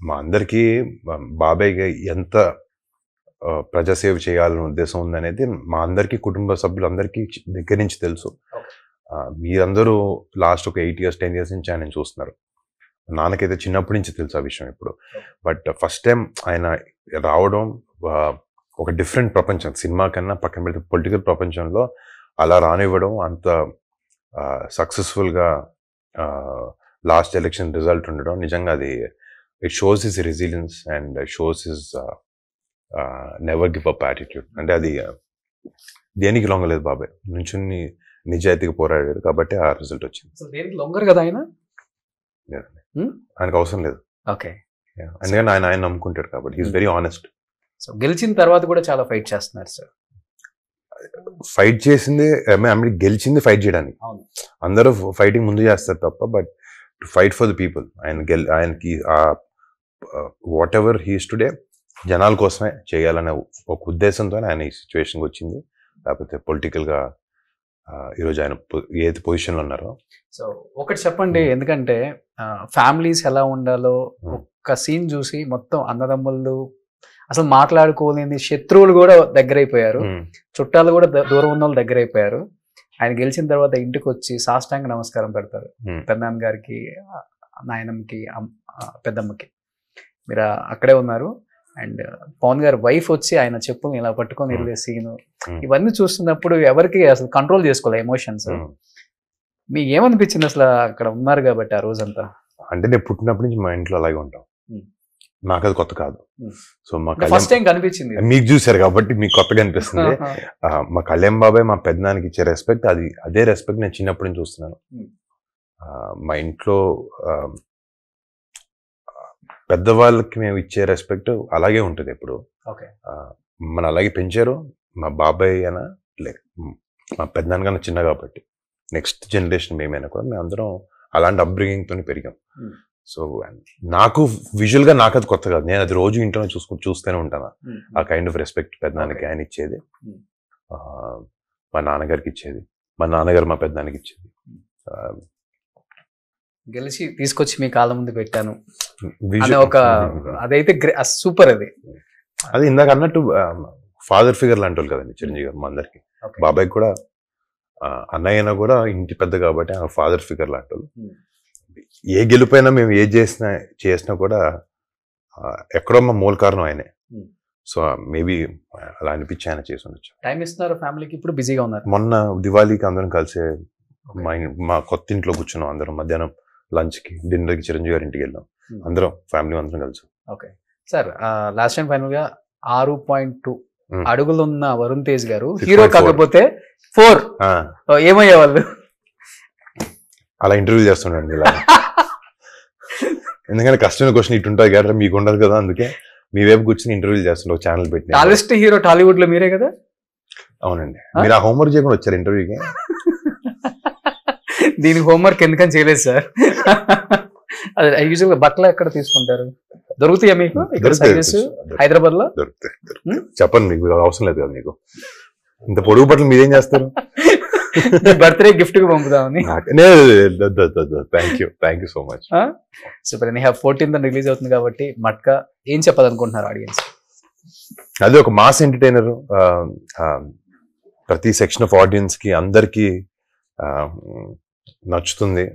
మా అందరికీ బాబాయ్కి ఎంత ప్రజాసేవ చేయాలనే ఉద్దేశం ఉందనేది మా అందరికీ, కుటుంబ సభ్యులందరికీ దగ్గర నుంచి తెలుసు. మీరందరూ లాస్ట్ ఒక 8 years 10 years నుంచి ఆయన చూస్తున్నారు. నాన్నకైతే చిన్నప్పటి నుంచి తెలుసు ఆ విషయం ఇప్పుడు. బట్ ఫస్ట్ టైం ఆయన రావడం ఒక డిఫరెంట్ ప్రపంచం, సినిమా కన్నా పక్కన పెడితే పొలిటికల్ ప్రపంచంలో అలా రానివ్వడం, అంత సక్సెస్ఫుల్గా లాస్ట్ ఎలక్షన్ రిజల్ట్ ఉండడం, నిజంగా అది it shows his resilience and shows his never give up attitude. అంటే అది దేనికి లొంగలేదు బాబాయ్, నుంచుని నిజాయితీగా పోరాడాడు కాబట్టి ఆ రిజల్ట్ వచ్చింది. దేనికి లొంగరు కదా ఆయన, ఆయనకు అవసరం లేదు. ఓకే, ఎందుకంటే ఆయన నమ్ముకుంటాడు కాబట్టి ఈజ్ వెరీ ఆనెస్ట్. సో గెలిచిన తర్వాత కూడా చాలా ఫైట్ చేస్తున్నారు సార్. ఫైట్ చేసింది, గెలిచింది ఫైట్ చేయడానికి. అందరూ ఫైటింగ్ ముందు చేస్తారు తప్ప, but to fight for the people. ఆయనకి వాట్ ఎవర్ హీస్ టుడే జనాల కోసమే చేయాలనే ఒక ఉద్దేశంతో ఆయన ఈ సిచ్యువేషన్కి వచ్చింది. లేకపోతే పొలిటికల్గా ఈరోజు ఆయన ఏది పొజిషన్లో ఉన్నారో. సో ఒకటి చెప్పండి, ఎందుకంటే ఫ్యామిలీస్ ఎలా ఉండాలో ఒక్క సీన్ చూసి మొత్తం అన్నదమ్ముళ్ళు అసలు మాట్లాడుకోలేని శత్రువులు కూడా దగ్గర అయిపోయారు, చుట్టాలు కూడా దూరం ఉన్న వాళ్ళు దగ్గర అయిపోయారు. ఆయన గెలిచిన తర్వాత ఇంటికి వచ్చి సాష్టాంగ నమస్కారం పెడతారు పెద్దనాన్న గారికి, నాయనమ్మకి, పెద్దమ్మకి. మీరు అక్కడే ఉన్నారు. అండ్ పవన్ గారి వైఫ్ వచ్చి ఆయన చెప్పుల్ని ఇలా పట్టుకొని వెళ్ళే సీను, ఇవన్నీ చూస్తున్నప్పుడు ఎవరికి అసలు కంట్రోల్ చేసుకోలే ఎమోషన్స్. మీకు ఏమనిపించింది అసలు అక్కడ ఉన్నారు కాబట్టి ఆ రోజంతా? అంటే నేను పుట్టినప్పటి నుంచి మా ఇంట్లో అలాగే ఉంటాం, నాకు అది కొత్త కాదు. సో మా ఫస్ట్ టైం కనిపించింది, మీకు చూసారు కాబట్టి మీకు కొత్తగా అనిపిస్తుంది. మా కళ్యాణ్ బాబాయ్ మా పెద్దనానికి ఇచ్చే రెస్పెక్ట్, అదే రెస్పెక్ట్ నేను చిన్నప్పటి నుంచి చూస్తున్నాను. మా ఇంట్లో పెద్దవాళ్ళకి మేము ఇచ్చే రెస్పెక్ట్ అలాగే ఉంటుంది ఎప్పుడు. మన అలాగే పెంచారు. మా బాబాయ్ అయినా మా పెద్దనాన్న కన్నా చిన్న కాబట్టి నెక్స్ట్ జనరేషన్ మేమైనా కూడా మేమందరం అలాంటి అప్బ్రింగింగ్తో పెరిగాం. సో నాకు విజువల్గా నాకు అది కొత్త కాదు, నేను అది రోజు ఇంట్లో చూస్తూనే ఉంటాను. ఆ కైండ్ ఆఫ్ రెస్పెక్ట్ పెద్దనాన్నకి ఆయన ఇచ్చేది, మా నాన్నగారికి ఇచ్చేది, మా నాన్నగారు మా పెద్దనాన్నకి ఇచ్చేది. గెలిచి తీసుకొచ్చి మీ కాళ్ళ ముందు పెట్టాను ఒక అదైతే సూపర్. అది ఇందాక అన్నట్టు ఫాదర్ ఫిగర్ లాంటి వాళ్ళు కదండి చిరంజీవి గారు మా అందరికి. బాబాయ్ కూడా అన్నయ్యన కూడా ఇంటి పెద్ద కాబట్టి ఆయన ఫాదర్ ఫిగర్ లాంటి వాళ్ళు. ఏ గెలుపైనా మేము ఏ చేసినా కూడా ఎక్కడో మా మూల కారణం ఆయనే. సో మేబీ అలా అనిపించి ఆయన చేసి ఉండొచ్చు. టైం ఇస్తున్నారు ఫ్యామిలీకి, ఇప్పుడు బిజీగా ఉన్నారు. మొన్న దివాళీకి అందరం కలిసే మా కొత్త ఇంట్లో కూర్చున్నాం, అందరం మధ్యాహ్నం లంచ్కి డిన్నర్కి చిరంజీవి గారి ఇంటికి వెళ్ళాం, అందరం ఫ్యామిలీ అందరం కలిసి. Okay sir, last time final గా 6.2 అడుగులు ఉన్న వరుణ్ తేజ్ గారు హీరో కాకపోతే 4 ఏమయ్యే వాళ్ళు? అలా ఇంటర్వ్యూ చేస్తున్నాండి ఇలా. ఎందుకంటే కష్టమైన క్వశ్చన్ ఇటు ఉంటుంది కదా, మీకు ఉండదు కదా, అందుకే మీ వైపు కూర్చొని ఇంటర్వ్యూలు చేస్తుండే ఒక ఛానల్ పెట్టి. టాలెస్ట్ హీరో టాలీవుడ్ లో మీరే కదా? అవునండి. మీరు ఆ హోంవర్క్ చేయకుండా వచ్చారు ఇంటర్వ్యూకి? దీనికి హోంవర్క్ ఎందుకని చేయలేదు సార్. అదే యూజువల్గా బట్టలు ఎక్కడ తీసుకుంటారు, దొరుకుతాయా మీకు హైదరాబాద్ లో? దొరుకుతాయి. చెప్పండి, మీకు అవసరం లేదు కదా, మీకు ఇంత పొడుగు బట్టలు మీరేం చేస్తారు? బర్త్డే గిఫ్ట్ గా పంపుదామని. Thank you so much. Super. 14th release అవుతుంది కాబట్టి మట్కా ఏం చెప్పాలనుకుంటున్నారు ఆడియన్స్? అది ఒక మాస్ ఎంటర్టైనర్, ప్రతి సెక్షన్ ఆఫ్ ఆడియన్స్ కి అందరికి నచ్చుతుంది.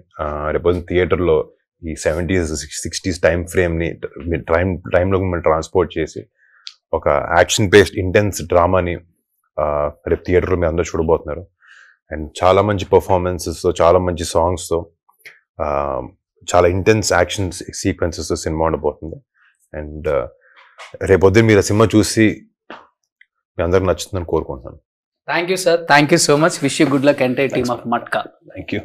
రేపు థియేటర్లో ఈ 70s 60s టైం ఫ్రేమ్ ని టైంలోకి మనం ట్రాన్స్పోర్ట్ చేసి ఒక యాక్షన్ బేస్డ్ ఇంటెన్స్ డ్రామాని రేపు థియేటర్లో మీరు అందరూ చూడబోతున్నారు. అండ్ చాలా మంచి పర్ఫార్మెన్సెస్తో, చాలా మంచి సాంగ్స్తో, చాలా ఇంటెన్స్ యాక్షన్ సీక్వెన్సెస్తో సినిమా ఉండబోతుంది. అండ్ రేపొద్దు మీరు ఆ సినిమా చూసి మీ అందరికి నచ్చుతుందని కోరుకుంటున్నాను. Thank you sir, thank you so much. Wish you good luck entire team of matka. Thank you.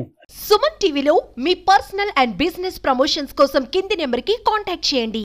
Suman టీవీలో మీ పర్సనల్ అండ్ బిజినెస్ ప్రమోషన్స్ కోసం కింది నెంబర్కి కాంటాక్ట్ చేయండి.